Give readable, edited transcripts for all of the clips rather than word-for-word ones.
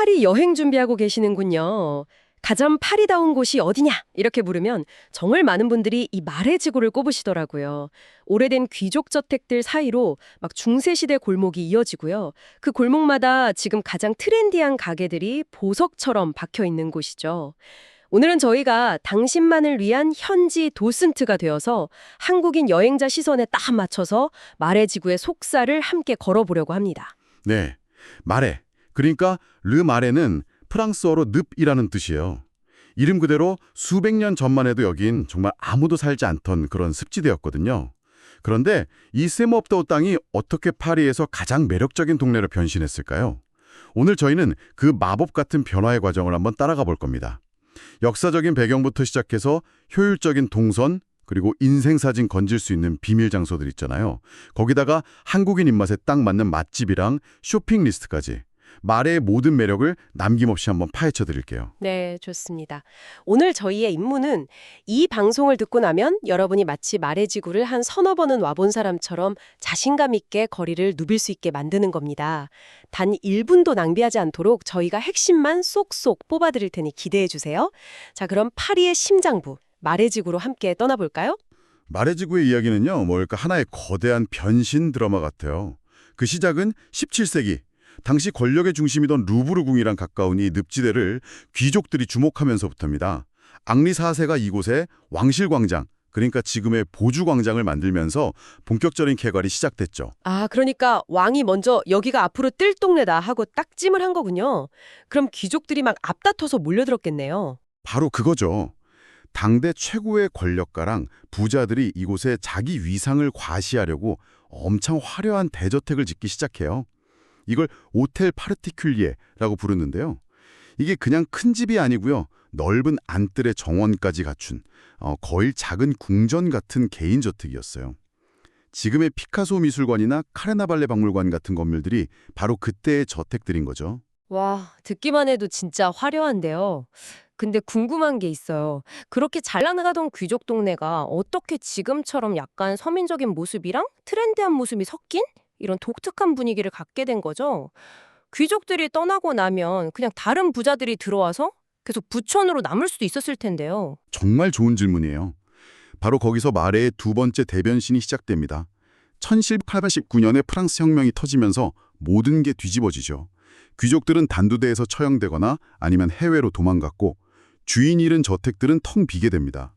파리 여행 준비하고 계시는군요. 가장 파리다운 곳이 어디냐? 이렇게 물으면 정말 많은 분들이 이 말의 지구를 꼽으시더라고요. 오래된 귀족 저택들 사이로 막 중세시대 골목이 이어지고요. 그 골목마다 지금 가장 트렌디한 가게들이 보석처럼 박혀 있는 곳이죠. 오늘은 저희가 당신만을 위한 현지 도슨트가 되어서 한국인 여행자 시선에 딱 맞춰서 말의 지구의 속살을 함께 걸어보려고 합니다. 네, 마레. 그러니까 르 마레는 프랑스어로 늪이라는 뜻이에요. 이름 그대로 수백 년 전만 해도 여긴 정말 아무도 살지 않던 그런 습지대였거든요. 그런데 이 쓸모없던 땅이 어떻게 파리에서 가장 매력적인 동네로 변신했을까요? 오늘 저희는 그 마법 같은 변화의 과정을 한번 따라가 볼 겁니다. 역사적인 배경부터 시작해서 효율적인 동선, 그리고 인생사진 건질 수 있는 비밀 장소들 있잖아요. 거기다가 한국인 입맛에 딱 맞는 맛집이랑 쇼핑 리스트까지. 말의 모든 매력을 남김없이 한번 파헤쳐 드릴게요. 네, 좋습니다. 오늘 저희의 임무는 이 방송을 듣고 나면 여러분이 마치 말의 지구를 한 서너 번은 와본 사람처럼 자신감 있게 거리를 누빌 수 있게 만드는 겁니다. 단 1분도 낭비하지 않도록 저희가 핵심만 쏙쏙 뽑아드릴 테니 기대해 주세요. 자, 그럼 파리의 심장부, 말의 지구로 함께 떠나볼까요? 말의 지구의 이야기는요, 뭘까 하나의 거대한 변신 드라마 같아요. 그 시작은 17세기. 당시 권력의 중심이던 루브르 궁이랑 가까운 이 늪지대를 귀족들이 주목하면서부터입니다. 앙리 4세가 이곳에 왕실광장, 그러니까 지금의 보주광장을 만들면서 본격적인 개발이 시작됐죠. 아, 그러니까 왕이 먼저 여기가 앞으로 뜰 동네다 하고 딱짐을 한 거군요. 그럼 귀족들이 막 앞다퉈서 몰려들었겠네요. 바로 그거죠. 당대 최고의 권력가랑 부자들이 이곳에 자기 위상을 과시하려고 엄청 화려한 대저택을 짓기 시작해요. 이걸 오텔 파르티큘리에라고 부르는데요. 이게 그냥 큰 집이 아니고요. 넓은 안뜰의 정원까지 갖춘 거의 작은 궁전 같은 개인 저택이었어요. 지금의 피카소 미술관이나 카르나발레 박물관 같은 건물들이 바로 그때의 저택들인 거죠. 와, 듣기만 해도 진짜 화려한데요. 근데 궁금한 게 있어요. 그렇게 잘 나가던 귀족 동네가 어떻게 지금처럼 약간 서민적인 모습이랑 트렌디한 모습이 섞인 이런 독특한 분위기를 갖게 된 거죠? 귀족들이 떠나고 나면 그냥 다른 부자들이 들어와서 계속 부촌으로 남을 수도 있었을 텐데요. 정말 좋은 질문이에요. 바로 거기서 마레의 두 번째 대변신이 시작됩니다. 1789년에 프랑스 혁명이 터지면서 모든 게 뒤집어지죠. 귀족들은 단두대에서 처형되거나 아니면 해외로 도망갔고 주인 잃은 저택들은 텅 비게 됩니다.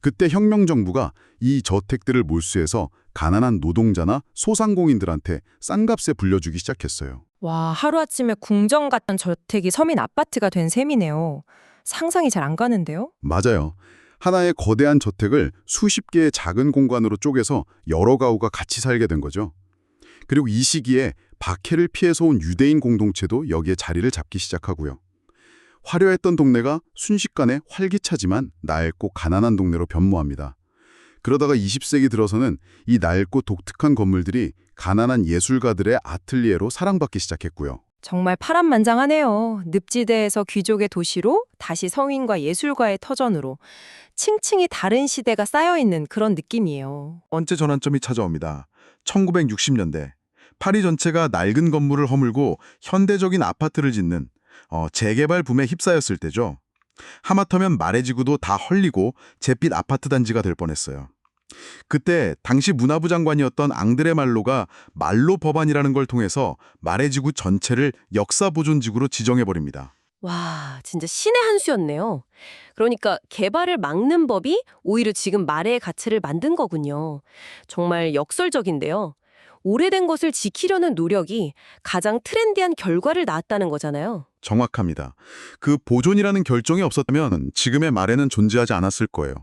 그때 혁명정부가 이 저택들을 몰수해서 가난한 노동자나 소상공인들한테 싼 값에 불려주기 시작했어요. 와, 하루아침에 궁전 같던 저택이 서민 아파트가 된 셈이네요. 상상이 잘 안 가는데요? 맞아요. 하나의 거대한 저택을 수십 개의 작은 공간으로 쪼개서 여러 가구가 같이 살게 된 거죠. 그리고 이 시기에 박해를 피해서 온 유대인 공동체도 여기에 자리를 잡기 시작하고요. 화려했던 동네가 순식간에 활기차지만 낡고 가난한 동네로 변모합니다. 그러다가 20세기 들어서는 이 낡고 독특한 건물들이 가난한 예술가들의 아틀리에로 사랑받기 시작했고요. 정말 파란만장하네요. 늪지대에서 귀족의 도시로 다시 성인과 예술가의 터전으로 층층이 다른 시대가 쌓여있는 그런 느낌이에요. 번째 전환점이 찾아옵니다. 1960년대. 파리 전체가 낡은 건물을 허물고 현대적인 아파트를 짓는 재개발 붐에 휩싸였을 때죠. 하마터면 말의 지구도 다 헐리고 잿빛 아파트 단지가 될 뻔했어요. 그때 당시 문화부 장관이었던 앙드레 말로가 말로 법안이라는 걸 통해서 말의 지구 전체를 역사보존지구로 지정해버립니다. 와, 진짜 신의 한 수였네요. 그러니까 개발을 막는 법이 오히려 지금 말의 가치를 만든 거군요. 정말 역설적인데요. 오래된 것을 지키려는 노력이 가장 트렌디한 결과를 낳았다는 거잖아요. 정확합니다. 그 보존이라는 결정이 없었다면 지금의 말에는 존재하지 않았을 거예요.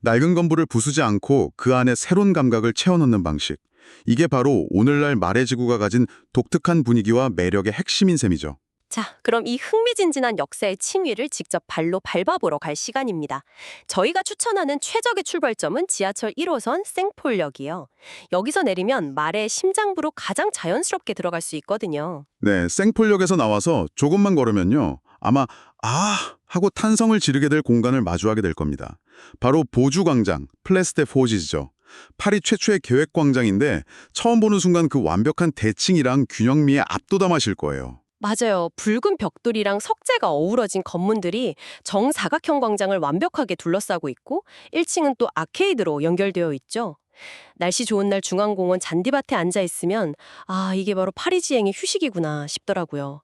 낡은 건물을 부수지 않고 그 안에 새로운 감각을 채워넣는 방식. 이게 바로 오늘날 말의 지구가 가진 독특한 분위기와 매력의 핵심인 셈이죠. 자, 그럼 이 흥미진진한 역사의 칭위를 직접 발로 밟아보러 갈 시간입니다. 저희가 추천하는 최적의 출발점은 지하철 1호선 생폴역이요. 여기서 내리면 말의 심장부로 가장 자연스럽게 들어갈 수 있거든요. 네, 생폴역에서 나와서 조금만 걸으면요. 아마 하고 탄성을 지르게 될 공간을 마주하게 될 겁니다. 바로 보주광장, 플레스 데 포지죠. 파리 최초의 계획광장인데 처음 보는 순간 그 완벽한 대칭이랑 균형미에 압도당하실 거예요. 맞아요. 붉은 벽돌이랑 석재가 어우러진 건물들이 정사각형 광장을 완벽하게 둘러싸고 있고 1층은 또 아케이드로 연결되어 있죠. 날씨 좋은 날 중앙공원 잔디밭에 앉아 있으면 아, 이게 바로 파리지행의 휴식이구나 싶더라고요.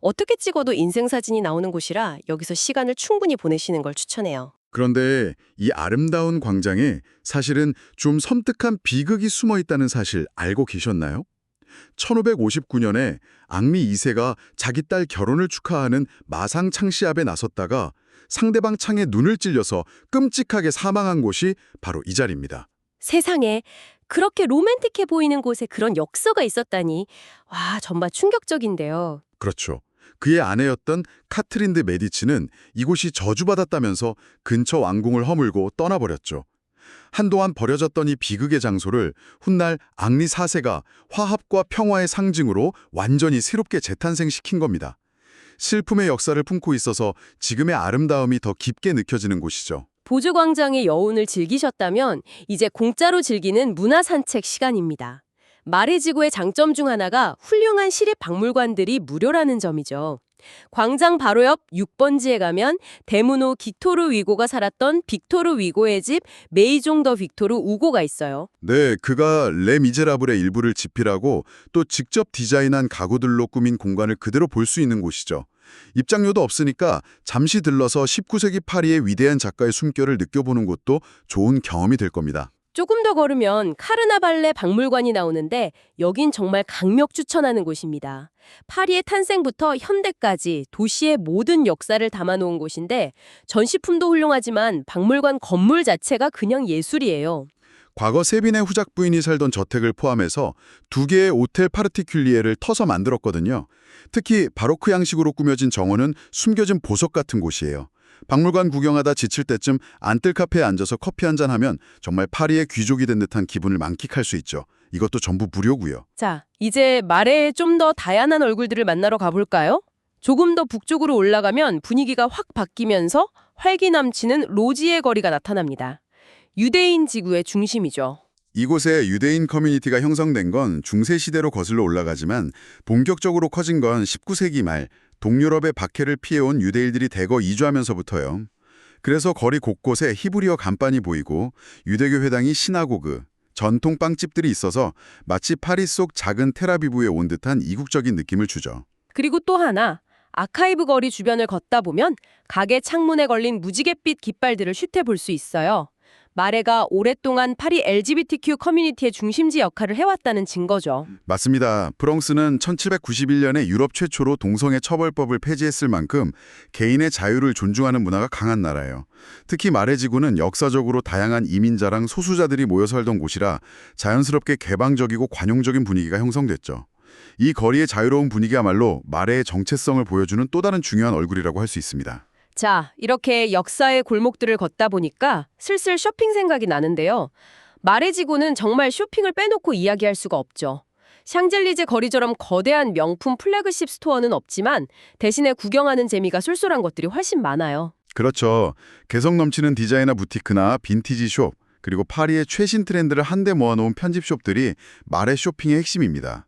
어떻게 찍어도 인생사진이 나오는 곳이라 여기서 시간을 충분히 보내시는 걸 추천해요. 그런데 이 아름다운 광장에 사실은 좀 섬뜩한 비극이 숨어 있다는 사실 알고 계셨나요? 1559년에 앙리 2세가 자기 딸 결혼을 축하하는 마상 창시합에 나섰다가 상대방 창에 눈을 찔려서 끔찍하게 사망한 곳이 바로 이 자리입니다. 세상에 그렇게 로맨틱해 보이는 곳에 그런 역사가 있었다니. 와, 정말 충격적인데요. 그렇죠. 그의 아내였던 카트린 드 메디치는 이곳이 저주받았다면서 근처 왕궁을 허물고 떠나버렸죠. 한동안 버려졌던 이 비극의 장소를 훗날 앙리 4세가 화합과 평화의 상징으로 완전히 새롭게 재탄생시킨 겁니다. 슬픔의 역사를 품고 있어서 지금의 아름다움이 더 깊게 느껴지는 곳이죠. 보조광장의 여운을 즐기셨다면 이제 공짜로 즐기는 문화산책 시간입니다. 마레지구의 장점 중 하나가 훌륭한 시립박물관들이 무료라는 점이죠. 광장 바로 옆 6번지에 가면 데무노 빅토르 위고가 살았던 빅토르 위고의 집 메이종 더 빅토르 우고가 있어요. 네, 그가 레 미제라블의 일부를 집필하고 또 직접 디자인한 가구들로 꾸민 공간을 그대로 볼 수 있는 곳이죠. 입장료도 없으니까 잠시 들러서 19세기 파리의 위대한 작가의 숨결을 느껴보는 것도 좋은 경험이 될 겁니다. 조금 더 걸으면 카르나발레 박물관이 나오는데 여긴 정말 강력 추천하는 곳입니다. 파리의 탄생부터 현대까지 도시의 모든 역사를 담아놓은 곳인데 전시품도 훌륭하지만 박물관 건물 자체가 그냥 예술이에요. 과거 세빈의 후작 부인이 살던 저택을 포함해서 2개의 오텔 파르티큘리에를 터서 만들었거든요. 특히 바로크 양식으로 꾸며진 정원은 숨겨진 보석 같은 곳이에요. 박물관 구경하다 지칠 때쯤 안뜰 카페에 앉아서 커피 한잔하면 정말 파리의 귀족이 된 듯한 기분을 만끽할 수 있죠. 이것도 전부 무료고요. 자, 이제 말의 좀 더 다양한 얼굴들을 만나러 가볼까요? 조금 더 북쪽으로 올라가면 분위기가 확 바뀌면서 활기 넘치는 로지의 거리가 나타납니다. 유대인 지구의 중심이죠. 이곳에 유대인 커뮤니티가 형성된 건 중세 시대로 거슬러 올라가지만 본격적으로 커진 건 19세기 말 동유럽의 박해를 피해온 유대인들이 대거 이주하면서부터요. 그래서 거리 곳곳에 히브리어 간판이 보이고 유대교 회당이 시나고그, 전통 빵집들이 있어서 마치 파리 속 작은 텔아비브에 온 듯한 이국적인 느낌을 주죠. 그리고 또 하나, 아카이브 거리 주변을 걷다 보면 가게 창문에 걸린 무지갯빛 깃발들을 슈트해 볼 수 있어요. 마레가 오랫동안 파리 LGBTQ 커뮤니티의 중심지 역할을 해왔다는 증거죠. 맞습니다. 프랑스는 1791년에 유럽 최초로 동성애 처벌법을 폐지했을 만큼 개인의 자유를 존중하는 문화가 강한 나라예요. 특히 마레 지구는 역사적으로 다양한 이민자랑 소수자들이 모여 살던 곳이라 자연스럽게 개방적이고 관용적인 분위기가 형성됐죠. 이 거리의 자유로운 분위기야말로 마레의 정체성을 보여주는 또 다른 중요한 얼굴이라고 할 수 있습니다. 자, 이렇게 역사의 골목들을 걷다 보니까 슬슬 쇼핑 생각이 나는데요. 마레지구는 정말 쇼핑을 빼놓고 이야기할 수가 없죠. 샹젤리제 거리처럼 거대한 명품 플래그십 스토어는 없지만 대신에 구경하는 재미가 쏠쏠한 것들이 훨씬 많아요. 그렇죠. 개성 넘치는 디자이너 부티크나 빈티지 숍, 그리고 파리의 최신 트렌드를 한데 모아놓은 편집숍들이 마레 쇼핑의 핵심입니다.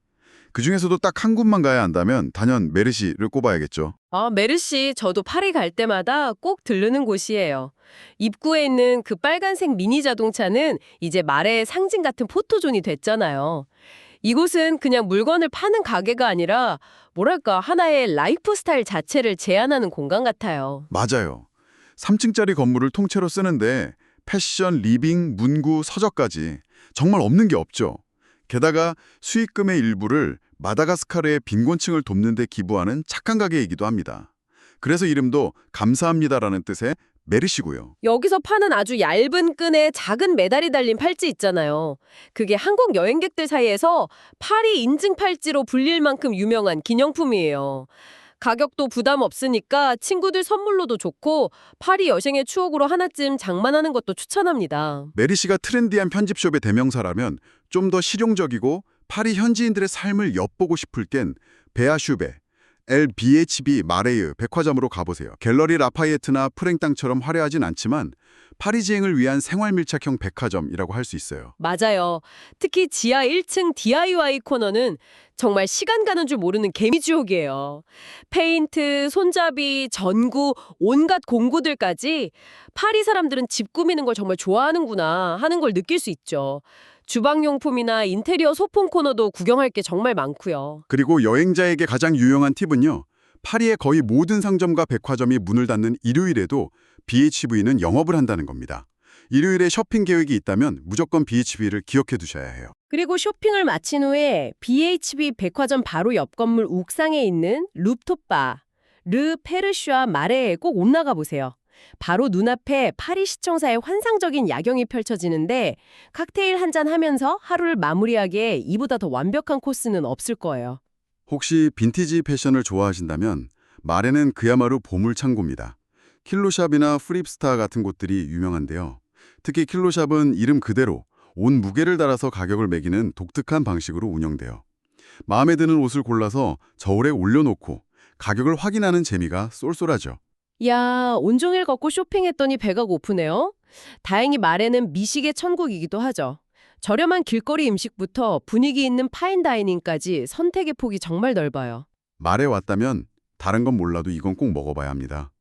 그중에서도 딱 한 군만 가야 한다면 단연 메르시를 꼽아야겠죠. 아, 메르시 저도 파리 갈 때마다 꼭 들르는 곳이에요. 입구에 있는 그 빨간색 미니 자동차는 이제 마레의 상징 같은 포토존이 됐잖아요. 이곳은 그냥 물건을 파는 가게가 아니라 뭐랄까 하나의 라이프 스타일 자체를 제안하는 공간 같아요. 맞아요. 3층짜리 건물을 통째로 쓰는데 패션, 리빙, 문구, 서적까지 정말 없는 게 없죠. 게다가 수익금의 일부를 마다가스카르의 빈곤층을 돕는 데 기부하는 착한 가게이기도 합니다. 그래서 이름도 감사합니다라는 뜻의 메르시고요. 여기서 파는 아주 얇은 끈에 작은 메달이 달린 팔찌 있잖아요. 그게 한국 여행객들 사이에서 파리 인증 팔찌로 불릴 만큼 유명한 기념품이에요. 가격도 부담 없으니까 친구들 선물로도 좋고 파리 여행의 추억으로 하나쯤 장만하는 것도 추천합니다. 메르시가 트렌디한 편집숍의 대명사라면 좀 더 실용적이고 파리 현지인들의 삶을 엿보고 싶을 땐 베아슈베, LBHB 마레유 백화점으로 가보세요. 갤러리 라파이에트나 프랭땅처럼 화려하진 않지만 파리지행을 위한 생활밀착형 백화점이라고 할 수 있어요. 맞아요. 특히 지하 1층 DIY 코너는 정말 시간 가는 줄 모르는 개미지옥이에요. 페인트, 손잡이, 전구, 온갖 공구들까지 파리 사람들은 집 꾸미는 걸 정말 좋아하는구나 하는 걸 느낄 수 있죠. 주방용품이나 인테리어 소품 코너도 구경할 게 정말 많고요. 그리고 여행자에게 가장 유용한 팁은요. 파리의 거의 모든 상점과 백화점이 문을 닫는 일요일에도 BHV는 영업을 한다는 겁니다. 일요일에 쇼핑 계획이 있다면 무조건 BHV를 기억해 두셔야 해요. 그리고 쇼핑을 마친 후에 BHB 백화점 바로 옆 건물 옥상에 있는 루프톱바, 르 페르슈아 마레에 꼭 올라가 보세요. 바로 눈앞에 파리 시청사의 환상적인 야경이 펼쳐지는데 칵테일 한 잔 하면서 하루를 마무리하기에 이보다 더 완벽한 코스는 없을 거예요. 혹시 빈티지 패션을 좋아하신다면 마레는 그야말로 보물창고입니다. 킬로샵이나 프립스타 같은 곳들이 유명한데요. 특히 킬로샵은 이름 그대로 온 무게를 달아서 가격을 매기는 독특한 방식으로 운영돼요. 마음에 드는 옷을 골라서 저울에 올려놓고 가격을 확인하는 재미가 쏠쏠하죠. 야, 온종일 걷고 쇼핑했더니 배가 고프네요. 다행히 마레는 미식의 천국이기도 하죠. 저렴한 길거리 음식부터 분위기 있는 파인다이닝까지 선택의 폭이 정말 넓어요. 말에 왔다면 다른 건 몰라도 이건 꼭 먹어봐야 합니다.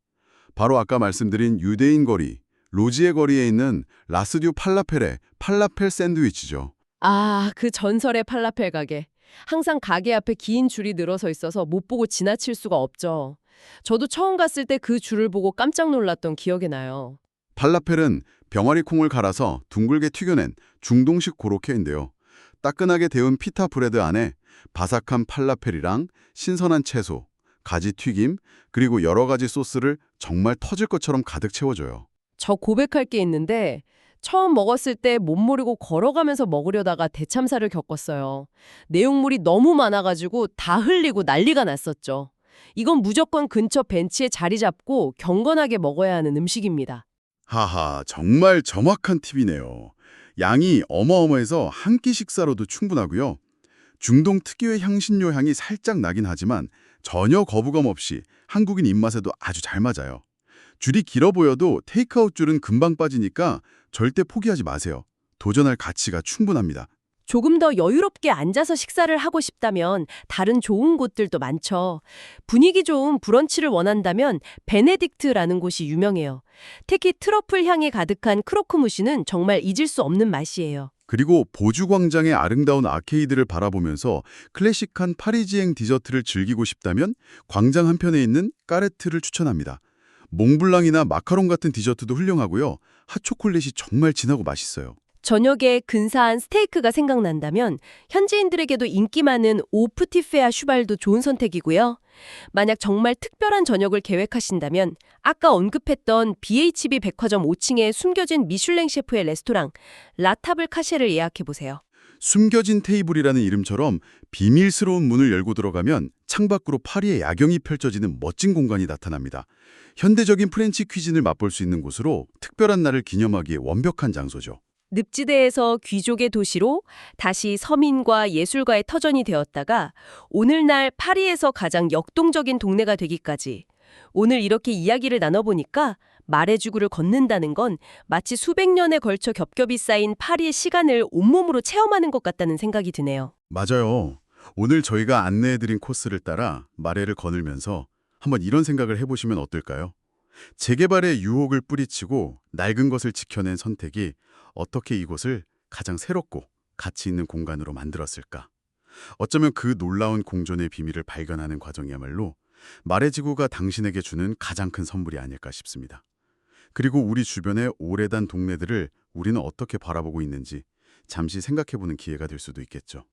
바로 아까 말씀드린 유대인 거리, 로지의 거리에 있는 라스듀 팔라펠의 팔라펠 샌드위치죠. 아, 그 전설의 팔라펠 가게. 항상 가게 앞에 긴 줄이 늘어서 있어서 못 보고 지나칠 수가 없죠. 저도 처음 갔을 때 그 줄을 보고 깜짝 놀랐던 기억이 나요. 팔라펠은 병아리 콩을 갈아서 둥글게 튀겨낸 중동식 고로케인데요. 따끈하게 데운 피타 브레드 안에 바삭한 팔라펠이랑 신선한 채소, 가지 튀김, 그리고 여러 가지 소스를 정말 터질 것처럼 가득 채워줘요. 저 고백할 게 있는데 처음 먹었을 때 못 모르고 걸어가면서 먹으려다가 대참사를 겪었어요. 내용물이 너무 많아가지고 다 흘리고 난리가 났었죠. 이건 무조건 근처 벤치에 자리 잡고 경건하게 먹어야 하는 음식입니다. 하하, 정말 정확한 팁이네요. 양이 어마어마해서 한 끼 식사로도 충분하고요. 중동 특유의 향신료 향이 살짝 나긴 하지만 전혀 거부감 없이 한국인 입맛에도 아주 잘 맞아요. 줄이 길어 보여도 테이크아웃 줄은 금방 빠지니까 절대 포기하지 마세요. 도전할 가치가 충분합니다. 조금 더 여유롭게 앉아서 식사를 하고 싶다면 다른 좋은 곳들도 많죠. 분위기 좋은 브런치를 원한다면 베네딕트라는 곳이 유명해요. 특히 트러플 향이 가득한 크로크무시는 정말 잊을 수 없는 맛이에요. 그리고 보주광장의 아름다운 아케이드를 바라보면서 클래식한 파리지행 디저트를 즐기고 싶다면 광장 한편에 있는 까레트를 추천합니다. 몽블랑이나 마카롱 같은 디저트도 훌륭하고요. 핫초콜릿이 정말 진하고 맛있어요. 저녁에 근사한 스테이크가 생각난다면 현지인들에게도 인기 많은 오프티페아 슈발도 좋은 선택이고요. 만약 정말 특별한 저녁을 계획하신다면 아까 언급했던 BHB 백화점 5층에 숨겨진 미슐랭 셰프의 레스토랑 라타블 카셰를 예약해보세요. 숨겨진 테이블이라는 이름처럼 비밀스러운 문을 열고 들어가면 창밖으로 파리의 야경이 펼쳐지는 멋진 공간이 나타납니다. 현대적인 프렌치 퀴진을 맛볼 수 있는 곳으로 특별한 날을 기념하기에 완벽한 장소죠. 늪지대에서 귀족의 도시로 다시 서민과 예술가의 터전이 되었다가 오늘날 파리에서 가장 역동적인 동네가 되기까지 오늘 이렇게 이야기를 나눠보니까 말해주구를 걷는다는 건 마치 수백 년에 걸쳐 겹겹이 쌓인 파리의 시간을 온몸으로 체험하는 것 같다는 생각이 드네요. 맞아요. 오늘 저희가 안내해드린 코스를 따라 마레를 거닐면서 한번 이런 생각을 해보시면 어떨까요? 재개발의 유혹을 뿌리치고 낡은 것을 지켜낸 선택이 어떻게 이곳을 가장 새롭고 가치 있는 공간으로 만들었을까? 어쩌면 그 놀라운 공존의 비밀을 발견하는 과정이야말로 마레지구가 당신에게 주는 가장 큰 선물이 아닐까 싶습니다. 그리고 우리 주변의 오래된 동네들을 우리는 어떻게 바라보고 있는지 잠시 생각해보는 기회가 될 수도 있겠죠.